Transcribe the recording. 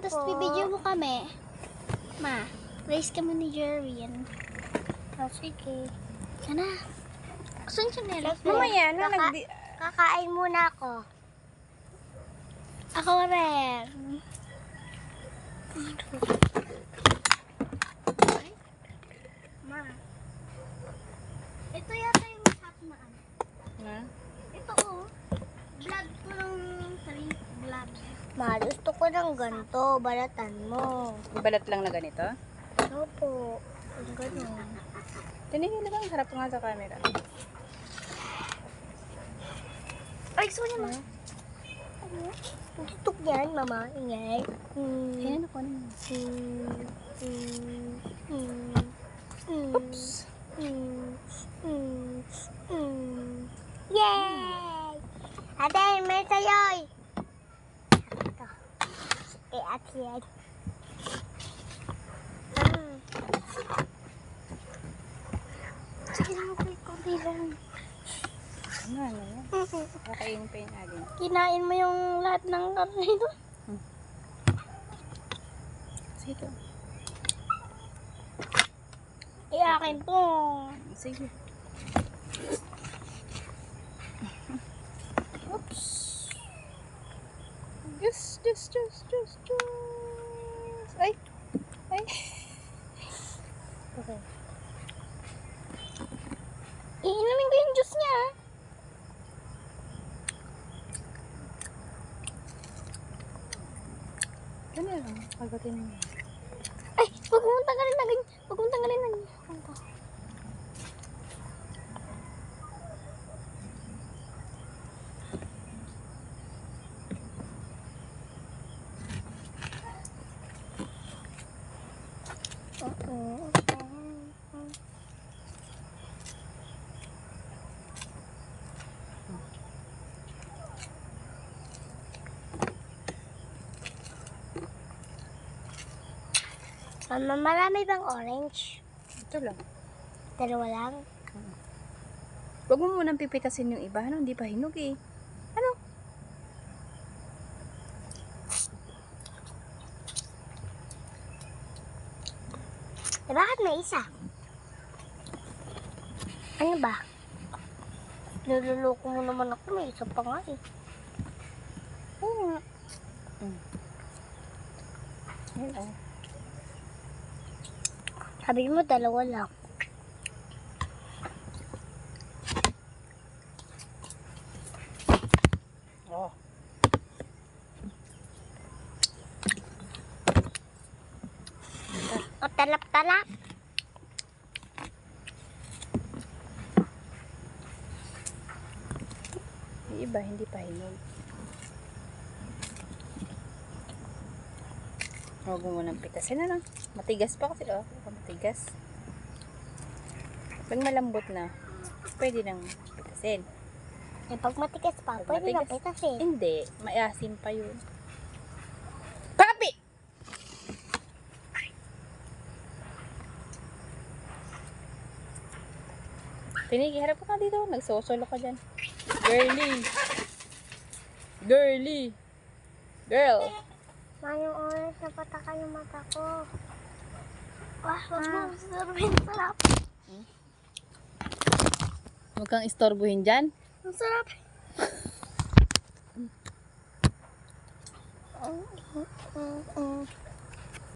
tapos bibidyo mo kami. Ma, race kami ni Jerry. Oh, sige. Sana. Gusto niyo chinelas? Mamaya na, Kakain muna ako. Ako rin. Ma. Ito yata yung hot na ano. Ha? Ito oh. Vlog ko ng sarili vlog. Ma, gusto ko ng ganito. Balatan mo. Balat lang na ganito? Opo. Ang ganun. Tinigil lang, harap nga sa camera. Ay, gusto ko niya, ma. Tutok yan, mama. Ingay. Hinanap ko naman. Oops. Yay! Ate, may sayoy! Ito. Eh, ate yan. Sige lang ako, konti lang. Ano yan? Kakainin pa yung agin. Kinain mo yung lahat ng karne ito. Sige. Akin to. Sige. Oops. Just. Ay. Okay. Iinumin ko yung juice niya. Ano lang? Pagatin mo. Ay, huwag mong tanggalin na ganyan. Huwag mong tanggalin na ganyan. Mama, marami bang orange? Ito lang. Dalawa lang? Huwag mo munang pipitasin yung iba. Ano? Hindi pa hinog eh. Ano? Eh, bakit may isa? Ano ba? Niloloko mo naman ako. May isa pa nga eh. Oo nga. Yan oh. Sabi mo, dalawa lang. Oh. O, talap-talap. Yung iba, hindi pa hinog. Huwag mo munang pitasin na lang. Matigas pa kasi, oh. Matigas. Pag malambot na, pwede nang pitasin. Eh, pag matigas pa, Pag pwede na matigas- pitasin. Hindi, maiasim pa yun. Papi! Tinigi, harap ka dito. Nagsosolo ka dyan. Girly! Girl! Mayong oras na pataka yung mata ko. Wah, huwag mo sasabihin. Sarap. Huwag kang istorbuhin dyan. Ang sarap.